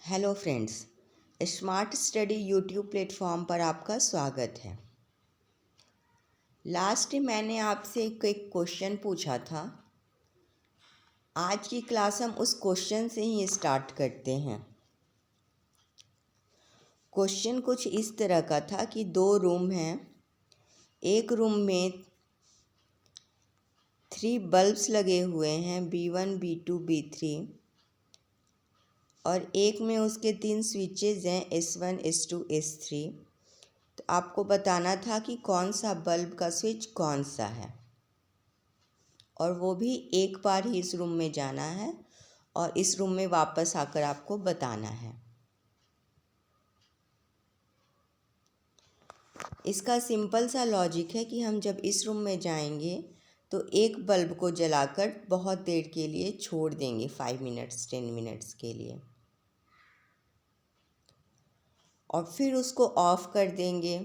Hello friends, smart study YouTube platform पर आपका स्वागत है। लास्ट मैंने आपसे एक क्वेश्चन पूछा था। आज की क्लास हम उस क्वेश्चन से ही स्टार्ट करते हैं। क्वेश्चन कुछ इस तरह का था कि दो रूम हैं। एक रूम में 3 बल्ब्स लगे हुए हैं, B1, B2, B3, और एक में उसके 3 स्विचेज हैं, S1, S2, S3। तो आपको बताना था कि कौन सा बल्ब का स्विच कौन सा है, और वो भी एक बार ही इस रूम में जाना है और इस रूम में वापस आकर आपको बताना है। इसका सिंपल सा लॉजिक है कि हम जब इस रूम में जाएंगे तो एक बल्ब को जलाकर बहुत देर के लिए छोड़ देंगे, 5 मिनट्स 10 मिनट्स के लिए, और फिर उसको ऑफ कर देंगे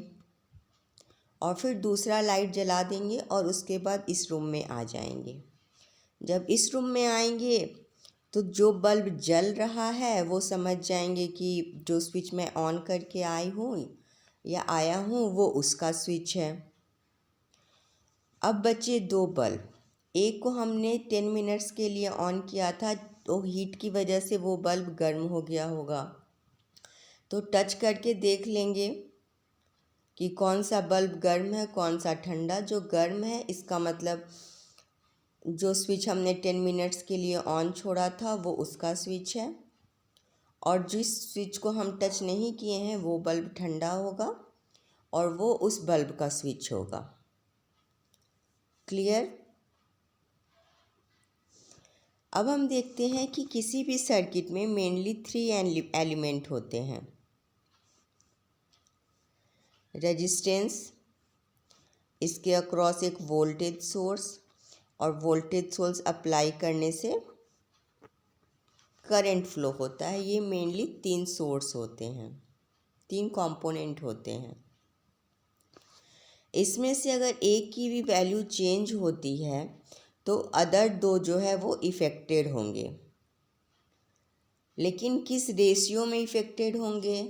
और फिर दूसरा लाइट जला देंगे और उसके बाद इस रूम में आ जाएंगे। जब इस रूम में आएंगे तो जो बल्ब जल रहा है वो समझ जाएंगे कि जो स्विच मैं ऑन करके आई हूँ या आया हूँ वो उसका स्विच है। अब बचे 2 बल्ब। एक को हमने 10 मिनट्स के लिए ऑन किया था, तो हीट की वजह से वो बल्ब गर्म हो गया होगा। तो टच करके देख लेंगे कि कौन सा बल्ब गर्म है, कौन सा ठंडा। जो गर्म है इसका मतलब जो स्विच हमने 10 मिनट्स के लिए ऑन छोड़ा था वो उसका स्विच है, और जिस स्विच को हम टच नहीं किए हैं वो बल्ब ठंडा होगा और वो उस बल्ब का स्विच होगा। क्लियर? अब हम देखते हैं कि किसी भी सर्किट में मेनली 3 एलिमेंट होते हैं। रेजिस्टेंस, इसके अक्रॉस एक वोल्टेज सोर्स, और वोल्टेज सोर्स अप्लाई करने से करंट फ्लो होता है। ये मेनली 3 सोर्स होते हैं, 3 कंपोनेंट होते हैं। इसमें से अगर एक की भी वैल्यू चेंज होती है तो अदर 2 जो है वो इफ़ेक्टेड होंगे। लेकिन किस रेशियो में इफ़ेक्टेड होंगे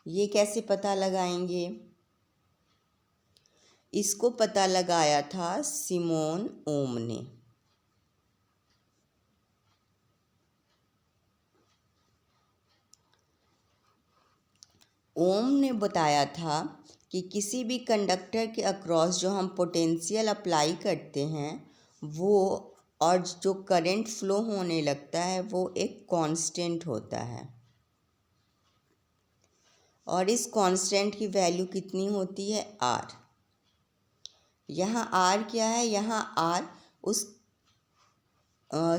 ये कैसे पता लगाएंगे? इसको पता लगाया था सिमोन ओम ने। ओम ने बताया था कि किसी भी कंडक्टर के अक्रॉस जो हम पोटेंशियल अप्लाई करते हैं वो, और जो करंट फ्लो होने लगता है वो एक कांस्टेंट होता है। और इस कांस्टेंट की वैल्यू कितनी होती है? R। यहाँ R क्या है? यहाँ R उस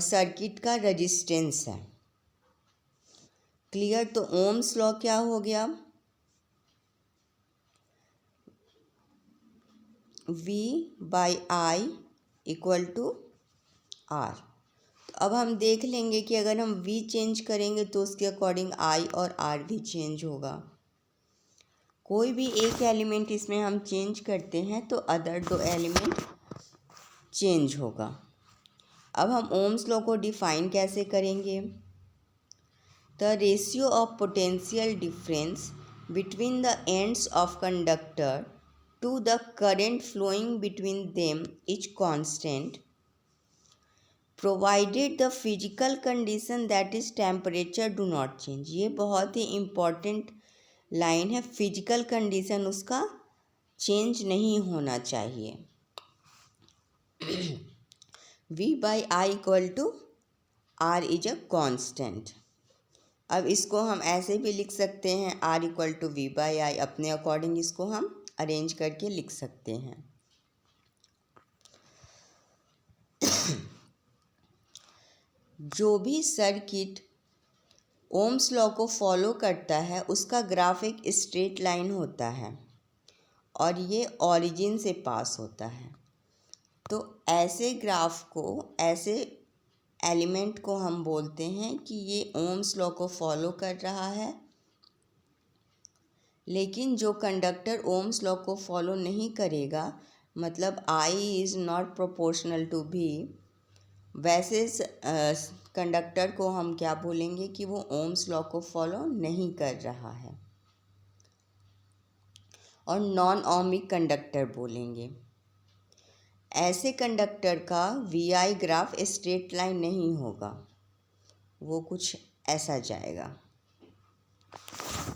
सर्किट का रेजिस्टेंस है। क्लियर? तो ओम्स लॉ क्या हो गया? V/I = R। तो अब हम देख लेंगे कि अगर हम V चेंज करेंगे तो उसके अकॉर्डिंग I और R भी चेंज होगा। कोई भी एक एलिमेंट इसमें हम चेंज करते हैं तो अदर 2 एलिमेंट चेंज होगा। अब हम ओम्स लॉ को डिफाइन कैसे करेंगे? The ratio of potential difference between the ends of conductor to the current flowing between them is constant provided the physical condition that is temperature do not change। ये बहुत ही important line है। Physical condition उसका change नहीं होना चाहिए। V/I = R is a constant. अब इसको हम ऐसे भी लिख सकते हैं, R = V/I। अपने अकॉर्डिंग इसको हम अरेंज करके लिख सकते हैं। जो भी सर्किट ओम्स लॉ को फॉलो करता है उसका ग्राफ एक स्ट्रेट लाइन होता है और ये ओरिजिन से पास होता है। तो ऐसे ग्राफ को, ऐसे एलिमेंट को हम बोलते हैं कि ये ओम्स लॉ को फॉलो कर रहा है। लेकिन जो कंडक्टर ओम्स लॉ को फॉलो नहीं करेगा, मतलब I is not proportional to V, वैसे कंडक्टर को हम क्या बोलेंगे कि वो ओम्स लॉ को फॉलो नहीं कर रहा है, और नॉन ओमिक कंडक्टर बोलेंगे। ऐसे कंडक्टर का वी ग्राफ स्ट्रेट लाइन नहीं होगा, वो कुछ ऐसा जाएगा।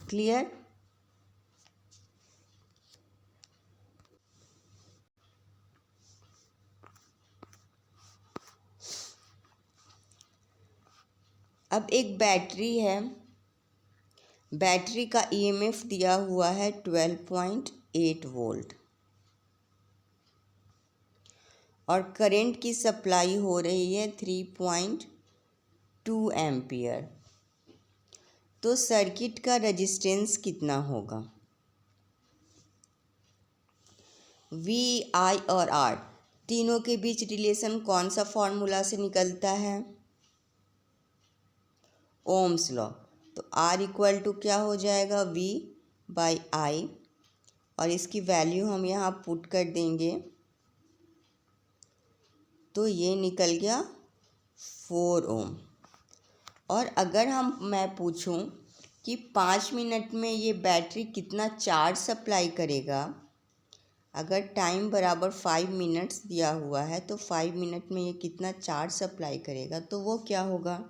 क्लियर? अब एक बैटरी है, बैटरी का ईएमएफ दिया हुआ है 12.8 वोल्ट और करंट की सप्लाई हो रही है 3.2 एम्पियर। तो सर्किट का रेजिस्टेंस कितना होगा? वी, आई और आर तीनों के बीच रिलेशन कौन सा फॉर्मूला से निकलता है? Ohm's law. तो R इक्वल टू क्या हो जाएगा? V बाई आई, और इसकी वैल्यू हम यहाँ पुट कर देंगे तो ये निकल गया 4 ओम। और अगर मैं पूछूं कि 5 मिनट में ये बैटरी कितना चार्ज सप्लाई करेगा, अगर टाइम बराबर 5 मिनट्स दिया हुआ है तो 5 मिनट में ये कितना चार्ज सप्लाई करेगा, तो वो क्या होगा?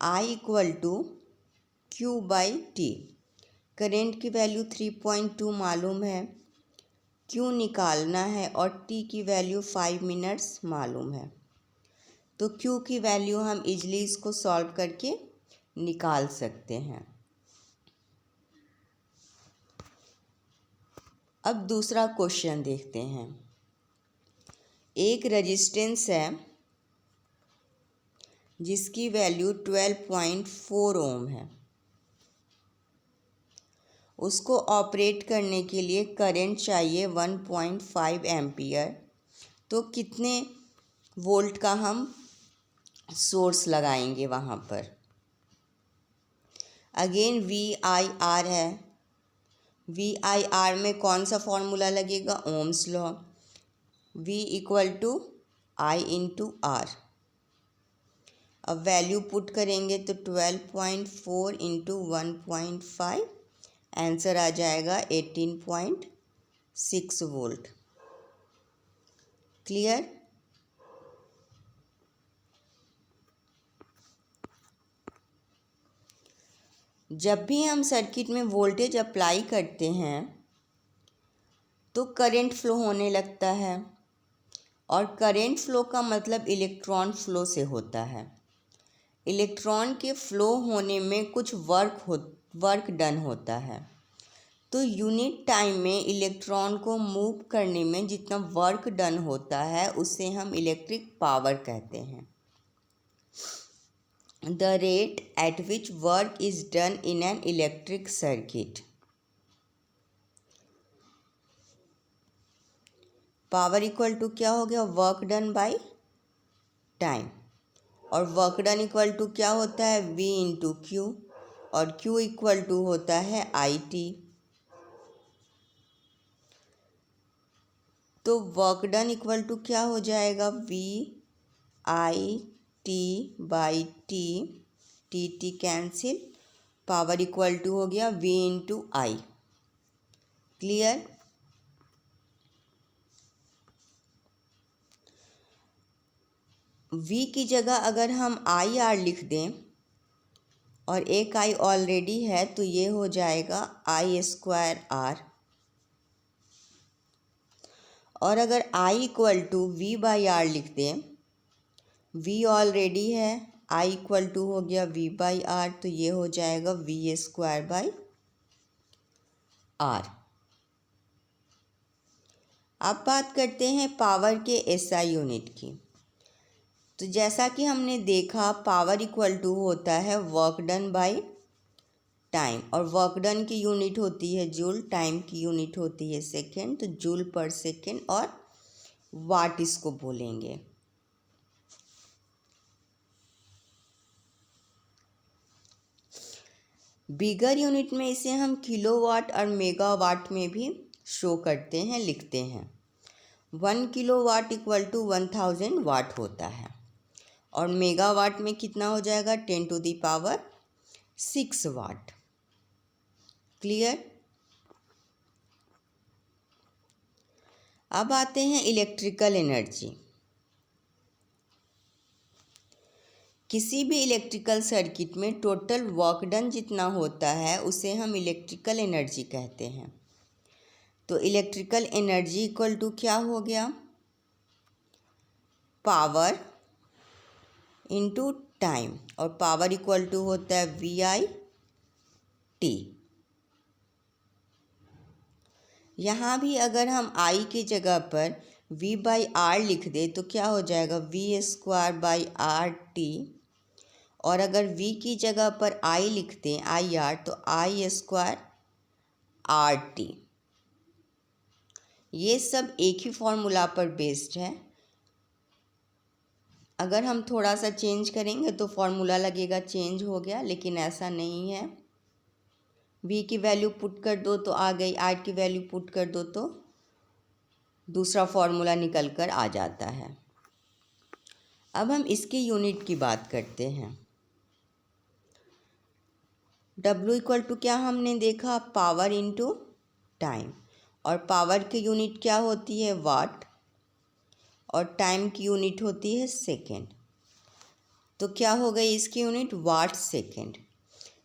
I equal to Q by T. Current की वैल्यू 3.2 मालूम है, Q निकालना है और T की वैल्यू 5 मिनट्स मालूम है। तो Q की वैल्यू हम इजली इसको सॉल्व करके निकाल सकते हैं। अब दूसरा क्वेश्चन देखते हैं। एक रेजिस्टेंस है जिसकी वैल्यू 12.4 ओम है, उसको ऑपरेट करने के लिए करंट चाहिए 1.5 एम्पियर। तो कितने वोल्ट का हम सोर्स लगाएंगे वहाँ पर? अगेन वी आई आर है, वी आई आर में कौन सा फॉर्मूला लगेगा? Ohm's law. V equal to I into R. अब वैल्यू पुट करेंगे तो 12.4 इंटू 1.5, आंसर आ जाएगा 18.6 वोल्ट। क्लियर? जब भी हम सर्किट में वोल्टेज अप्लाई करते हैं तो करंट फ्लो होने लगता है, और करंट फ्लो का मतलब इलेक्ट्रॉन फ्लो से होता है। इलेक्ट्रॉन के फ्लो होने में कुछ वर्क डन होता है। तो यूनिट टाइम में इलेक्ट्रॉन को मूव करने में जितना वर्क डन होता है उसे हम इलेक्ट्रिक पावर कहते हैं। The rate at which work is done in an electric circuit. Power equal to क्या हो गया? वर्क डन बाय टाइम, और वर्क डन इक्वल टू क्या होता है? V इंटू क्यू, और Q इक्वल टू होता है IT। तो वर्क डन इक्वल टू क्या हो जाएगा? V I T by T, T T cancel, power equal to हो गया V into I. Clear? V की जगह अगर हम आई आर लिख दें और एक आई ऑलरेडी है तो ये हो जाएगा आई स्क्वायर आर, और अगर I equal to V by R लिख दें, V ऑलरेडी है, I इक्वल टू हो गया V बाई आर, तो ये हो जाएगा V स्क्वायर बाई आर। अब बात करते हैं पावर के SI यूनिट की। तो जैसा कि हमने देखा पावर इक्वल टू होता है वर्क डन बाई टाइम, और वर्क डन की यूनिट होती है जूल, टाइम की यूनिट होती है सेकेंड, तो जूल पर सेकेंड और वाट इसको बोलेंगे। बिगर यूनिट में इसे हम किलोवाट और मेगावाट में भी शो करते हैं, लिखते हैं। 1 किलोवाट इक्वल टू 1000 वाट होता है, और मेगावाट में कितना हो जाएगा 10⁶ वाट। क्लियर। अब आते हैं इलेक्ट्रिकल एनर्जी। किसी भी इलेक्ट्रिकल सर्किट में टोटल वर्क डन जितना होता है उसे हम इलेक्ट्रिकल एनर्जी कहते हैं। तो इलेक्ट्रिकल एनर्जी इक्वल टू क्या हो गया, पावर इनटू टाइम, और पावर इक्वल टू होता है VI/T। यहाँ भी अगर हम I की जगह पर V/R लिख दें तो क्या हो जाएगा V²/RT, और अगर V की जगह पर I लिख दें IR तो I²RT। ये सब एक ही फॉर्मूला पर बेस्ड है। अगर हम थोड़ा सा चेंज करेंगे तो फॉर्मूला लगेगा चेंज हो गया, लेकिन ऐसा नहीं है। V की वैल्यू पुट कर दो तो आ गई, R की वैल्यू पुट कर दो तो दूसरा फॉर्मूला निकल कर आ जाता है। अब हम इसकी यूनिट की बात करते हैं। W इक्वल टू क्या हमने देखा, पावर इनटू टाइम, और पावर की यूनिट क्या होती है वाट, और टाइम की यूनिट होती है सेकेंड। तो क्या हो गई इसकी यूनिट वाट सेकेंड।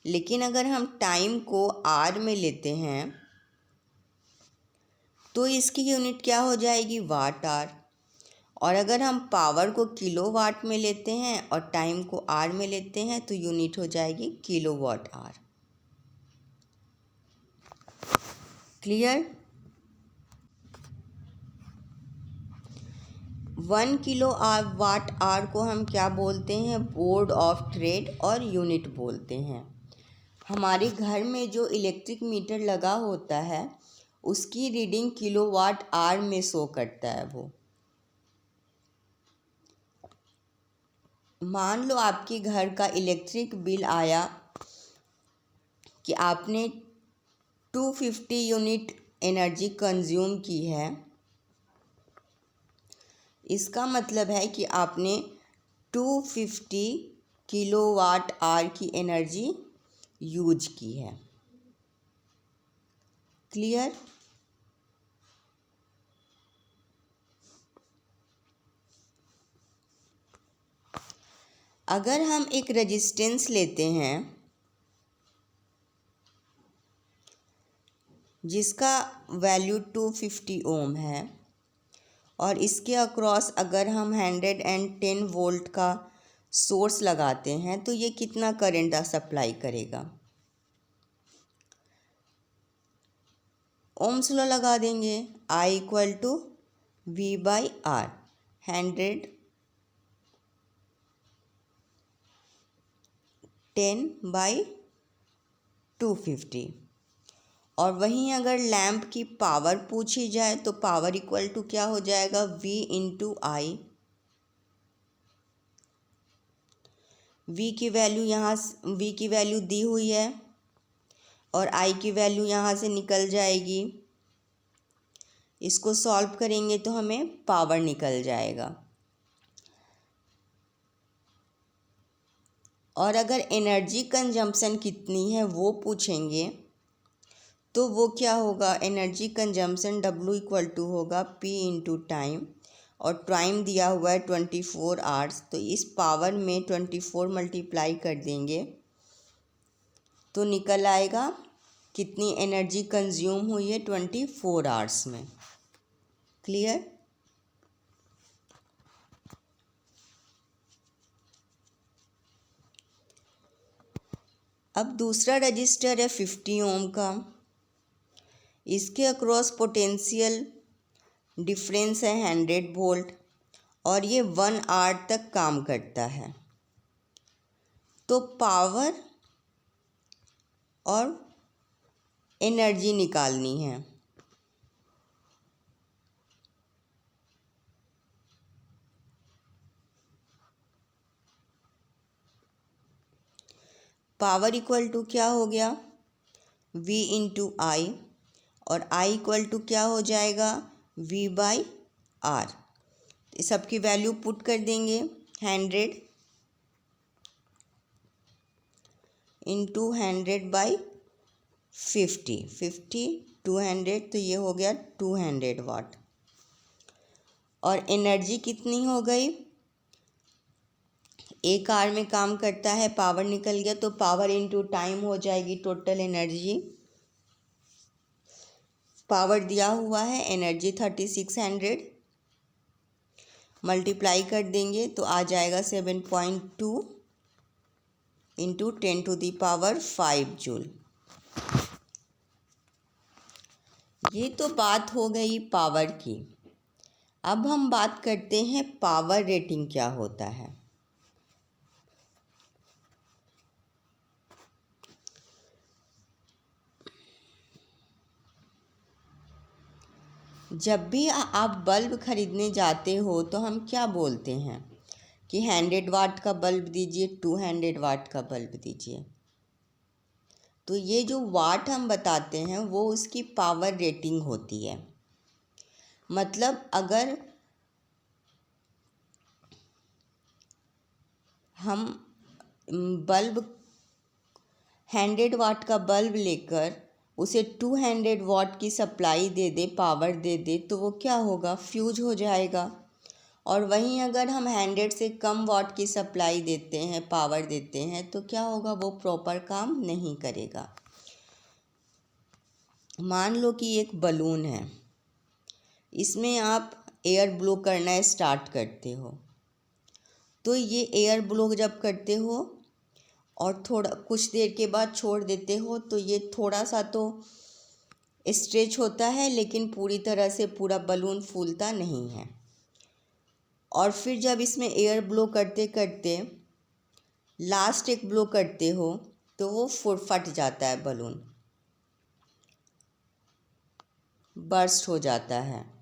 लेकिन अगर हम टाइम को आर में लेते हैं तो इसकी यूनिट क्या हो जाएगी वाट आर, और अगर हम पावर को किलोवाट में लेते हैं और टाइम को आर में लेते हैं तो यूनिट हो जाएगी kilowatt hour. Clear. 1 kilowatt hour को हम क्या बोलते हैं, बोर्ड ऑफ ट्रेड और यूनिट बोलते हैं। हमारे घर में जो इलेक्ट्रिक मीटर लगा होता है उसकी रीडिंग किलोवाट आर में शो करता है। वो मान लो आपके घर का इलेक्ट्रिक बिल आया कि आपने 250 यूनिट एनर्जी कंज्यूम की है। इसका मतलब है कि आपने 250 किलोवाट आवर की एनर्जी यूज की है। क्लियर। अगर हम एक रेजिस्टेंस लेते हैं जिसका वैल्यू 250 ओम है और इसके अक्रॉस अगर हम 110 वोल्ट का सोर्स लगाते हैं तो ये कितना करंट सप्लाई करेगा। ओम्स लॉ लगा देंगे, I इक्वल टू V/R, 110/250। और वहीं अगर लैंप की पावर पूछी जाए तो पावर इक्वल टू क्या हो जाएगा V/I। V की वैल्यू दी हुई है और I की वैल्यू यहाँ से निकल जाएगी। इसको सॉल्व करेंगे तो हमें पावर निकल जाएगा। और अगर एनर्जी कंजम्पशन कितनी है वो पूछेंगे तो वो क्या होगा, energy consumption W equal to होगा P इंटू टाइम, और टाइम दिया हुआ है 24 आवर्स। तो इस पावर में 24 मल्टीप्लाई कर देंगे तो निकल आएगा कितनी एनर्जी कंज्यूम हुई है 24 आवर्स में। क्लियर। अब दूसरा रजिस्टर है 50 ओम का। इसके अक्रॉस पोटेंशियल डिफरेंस है 100 वोल्ट और ये 1 आवर तक काम करता है। तो पावर और एनर्जी निकालनी है। पावर इक्वल टू क्या हो गया V इंटू आई, और I इक्वल टू क्या हो जाएगा V/R। सबकी वैल्यू पुट कर देंगे 100 इंटू 100/50, 200, तो ये हो गया 200 वाट। और एनर्जी कितनी हो गई, 1 आवर में काम करता है, पावर निकल गया तो पावर इंटू टाइम हो जाएगी टोटल एनर्जी। पावर दिया हुआ है एनर्जी 3600, मल्टीप्लाई कर देंगे तो आ जाएगा 7.2 इंटू 10⁵ जूल। ये तो बात हो गई पावर की। अब हम बात करते हैं पावर रेटिंग क्या होता है। जब भी आप बल्ब खरीदने जाते हो तो हम क्या बोलते हैं कि 100 वाट का बल्ब दीजिए, 200 वाट का बल्ब दीजिए। तो ये जो वाट हम बताते हैं वो उसकी पावर रेटिंग होती है। मतलब अगर हम बल्ब 100 वाट का बल्ब लेकर उसे 200 वाट की सप्लाई दे दे, पावर दे दे, तो वो क्या होगा, फ्यूज हो जाएगा। और वहीं अगर हम 100 से कम वाट की सप्लाई देते हैं, पावर देते हैं, तो क्या होगा, वो प्रॉपर काम नहीं करेगा। मान लो कि एक बलून है, इसमें आप एयर ब्लो करना स्टार्ट करते हो, तो ये एयर ब्लो जब करते हो और थोड़ा कुछ देर के बाद छोड़ देते हो तो ये थोड़ा सा तो स्ट्रेच होता है, लेकिन पूरी तरह से पूरा बलून फूलता नहीं है। और फिर जब इसमें एयर ब्लो करते करते लास्ट एक ब्लो करते हो तो वो फट जाता है, बलून बर्स्ट हो जाता है।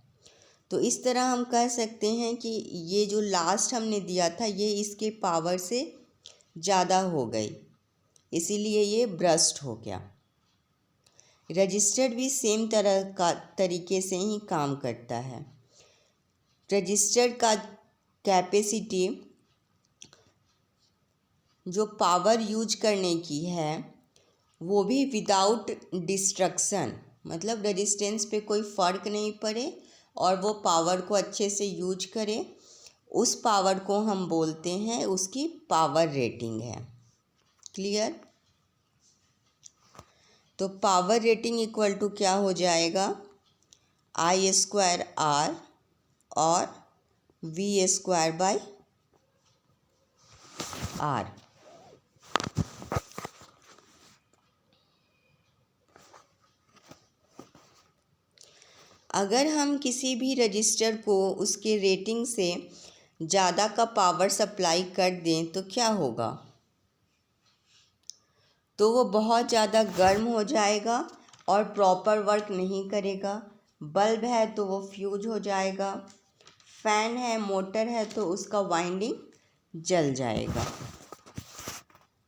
तो इस तरह हम कह सकते हैं कि ये जो लास्ट हमने दिया था ये इसके पावर से ज़्यादा हो गई, इसीलिए ये बर्स्ट हो गया। रजिस्टर भी सेम तरह का तरीके से ही काम करता है। रजिस्टर का कैपेसिटी जो पावर यूज करने की है वो भी विदाउट डिस्ट्रक्शन, मतलब रेजिस्टेंस पे कोई फ़र्क नहीं पड़े और वो पावर को अच्छे से यूज करे, उस पावर को हम बोलते हैं, उसकी पावर रेटिंग है। क्लियर? तो पावर रेटिंग इक्वल टू क्या हो जाएगा, I²R और V²/R। अगर हम किसी भी रजिस्टर को उसके रेटिंग से ज़्यादा का पावर सप्लाई कर दें तो क्या होगा, तो वो बहुत ज़्यादा गर्म हो जाएगा और प्रॉपर वर्क नहीं करेगा। बल्ब है तो वो फ्यूज हो जाएगा, फैन है, मोटर है तो उसका वाइंडिंग जल जाएगा।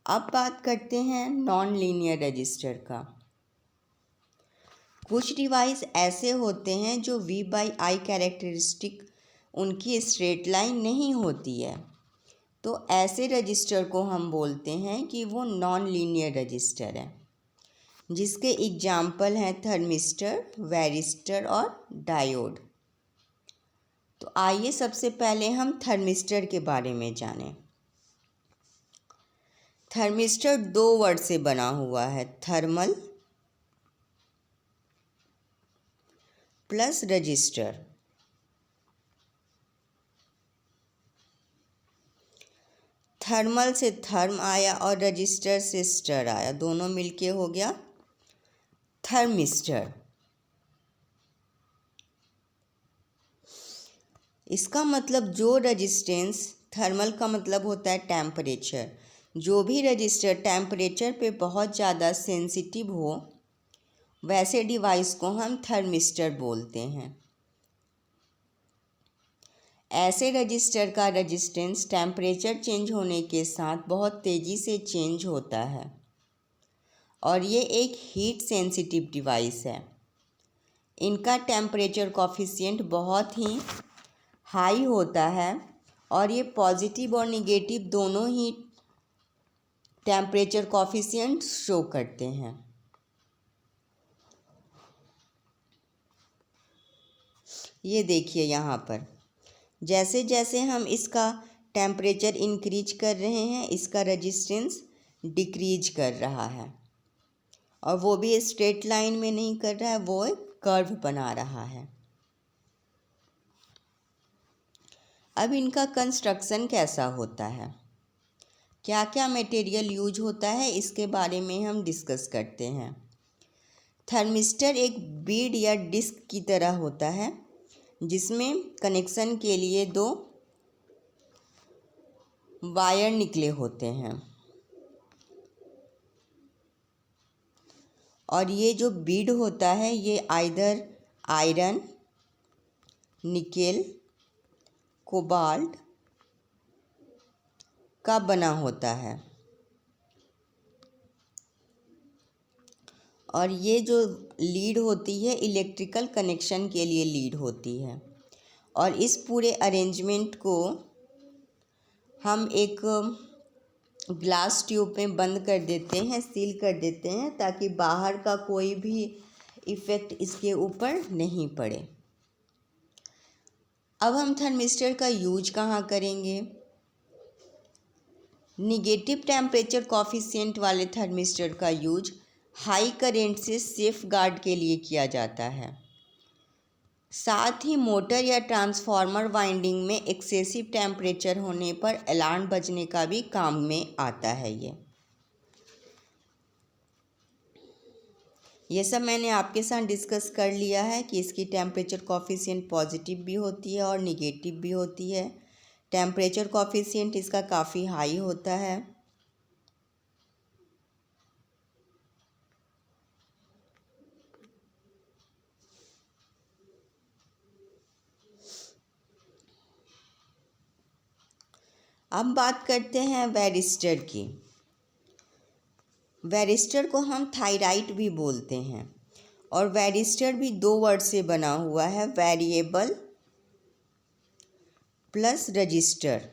अब बात करते हैं नॉन लीनियर रजिस्टर का। कुछ डिवाइस ऐसे होते हैं जो V/I कैरेक्टरिस्टिक उनकी स्ट्रेट लाइन नहीं होती है, तो ऐसे रजिस्टर को हम बोलते हैं कि वो नॉन लीनियर रजिस्टर है, जिसके एग्जाम्पल हैं थर्मिस्टर, वैरिस्टर और डायोड। तो आइए सबसे पहले हम थर्मिस्टर के बारे में जानें। थर्मिस्टर 2 वर्ड से बना हुआ है, थर्मल प्लस रजिस्टर। थर्मल से थर्म आया और रजिस्टर से स्टर आया, दोनों मिलके हो गया थर्मिस्टर। इसका मतलब जो रजिस्टेंस, थर्मल का मतलब होता है टेम्परेचर, जो भी रजिस्टर टेम्परेचर पे बहुत ज़्यादा सेंसिटिव हो वैसे डिवाइस को हम थर्मिस्टर बोलते हैं। ऐसे रजिस्टर का रेजिस्टेंस टेम्परेचर चेंज होने के साथ बहुत तेज़ी से चेंज होता है और ये एक हीट सेंसिटिव डिवाइस है। इनका टेम्परेचर कॉफिशिएंट बहुत ही हाई होता है और ये पॉजिटिव और निगेटिव दोनों ही टेम्परेचर कॉफिशिएंट शो करते हैं। ये देखिए यहाँ पर जैसे जैसे हम इसका टेम्परेचर इंक्रीज कर रहे हैं, इसका रेजिस्टेंस डिक्रीज कर रहा है, और वो भी स्ट्रेट लाइन में नहीं कर रहा है, वो एक कर्व बना रहा है। अब इनका कंस्ट्रक्शन कैसा होता है, क्या क्या मटेरियल यूज होता है, इसके बारे में हम डिस्कस करते हैं। थर्मिस्टर एक बीड या डिस्क की तरह होता है जिसमें कनेक्शन के लिए 2 वायर निकले होते हैं, और ये जो बीड होता है ये आइदर आयरन, निकेल, कोबाल्ट का बना होता है, और ये जो लीड होती है इलेक्ट्रिकल कनेक्शन के लिए लीड होती है। और इस पूरे अरेंजमेंट को हम एक ग्लास ट्यूब में बंद कर देते हैं, सील कर देते हैं, ताकि बाहर का कोई भी इफ़ेक्ट इसके ऊपर नहीं पड़े। अब हम थर्मिस्टर का यूज कहाँ करेंगे? निगेटिव टेम्परेचर कॉफिशिएंट वाले थर्मिस्टर का यूज हाई करंट से सेफ गार्ड के लिए किया जाता है। साथ ही मोटर या ट्रांसफार्मर वाइंडिंग में एक्सेसिव टेम्परेचर होने पर अलार्म बजने का भी काम में आता है। ये सब मैंने आपके साथ डिस्कस कर लिया है कि इसकी टेम्परेचर कॉफिशिएंट पॉजिटिव भी होती है और निगेटिव भी होती है। टेम्परेचर कॉफिशिएंट इसका काफ़ी हाई होता है। अब बात करते हैं वैरिस्टर की। वैरिस्टर को हम थायराइड भी बोलते हैं, और वैरिस्टर भी 2 वर्ड से बना हुआ है, वेरिएबल प्लस रजिस्टर।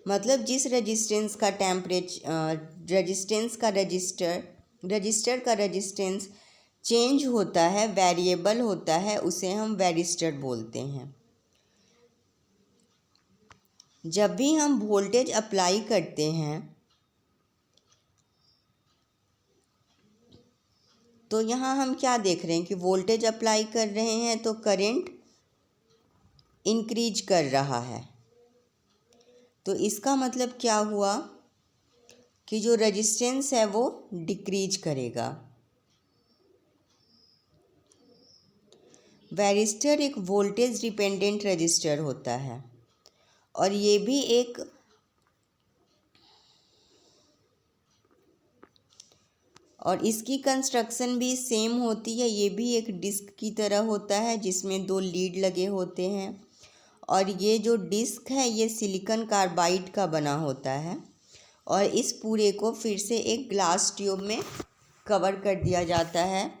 मतलब जिस रजिस्टेंस का रजिस्टर का रेजिस्टेंस चेंज होता है, वेरिएबल होता है, उसे हम वैरिस्टर बोलते हैं। जब भी हम वोल्टेज अप्लाई करते हैं तो यहाँ हम क्या देख रहे हैं कि वोल्टेज अप्लाई कर रहे हैं तो करंट इंक्रीज कर रहा है। तो इसका मतलब क्या हुआ कि जो रेजिस्टेंस है वो डिक्रीज करेगा। वैरिस्टर एक वोल्टेज डिपेंडेंट रजिस्टर होता है, और ये भी और इसकी कंस्ट्रक्शन भी सेम होती है। ये भी एक डिस्क की तरह होता है जिसमें 2 लीड लगे होते हैं, और ये जो डिस्क है ये सिलिकॉन कार्बाइड का बना होता है, और इस पूरे को फिर से एक ग्लास ट्यूब में कवर कर दिया जाता है।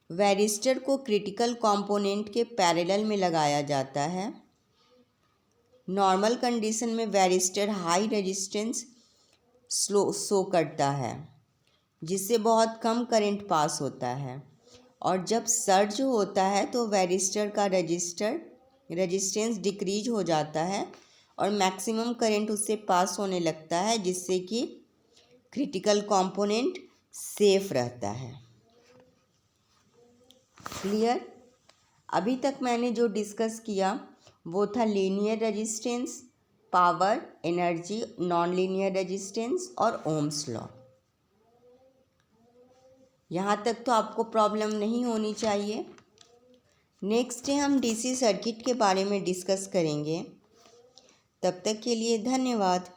वैरिस्टर को क्रिटिकल कंपोनेंट के पैरेलल में लगाया जाता है। नॉर्मल कंडीशन में वैरिस्टर हाई रेजिस्टेंस शो करता है, जिससे बहुत कम करंट पास होता है, और जब सर्ज होता है तो वैरिस्टर का रेजिस्टेंस डिक्रीज हो जाता है और मैक्सिमम करंट उससे पास होने लगता है, जिससे कि क्रिटिकल कंपोनेंट सेफ रहता है। क्लियर? अभी तक मैंने जो डिस्कस किया वो था linear resistance, power, energy, non linear resistance और ओम्स लॉ। यहाँ तक तो आपको प्रॉब्लम नहीं होनी चाहिए। नेक्स्ट डे हम डीसी सर्किट के बारे में डिस्कस करेंगे। तब तक के लिए धन्यवाद।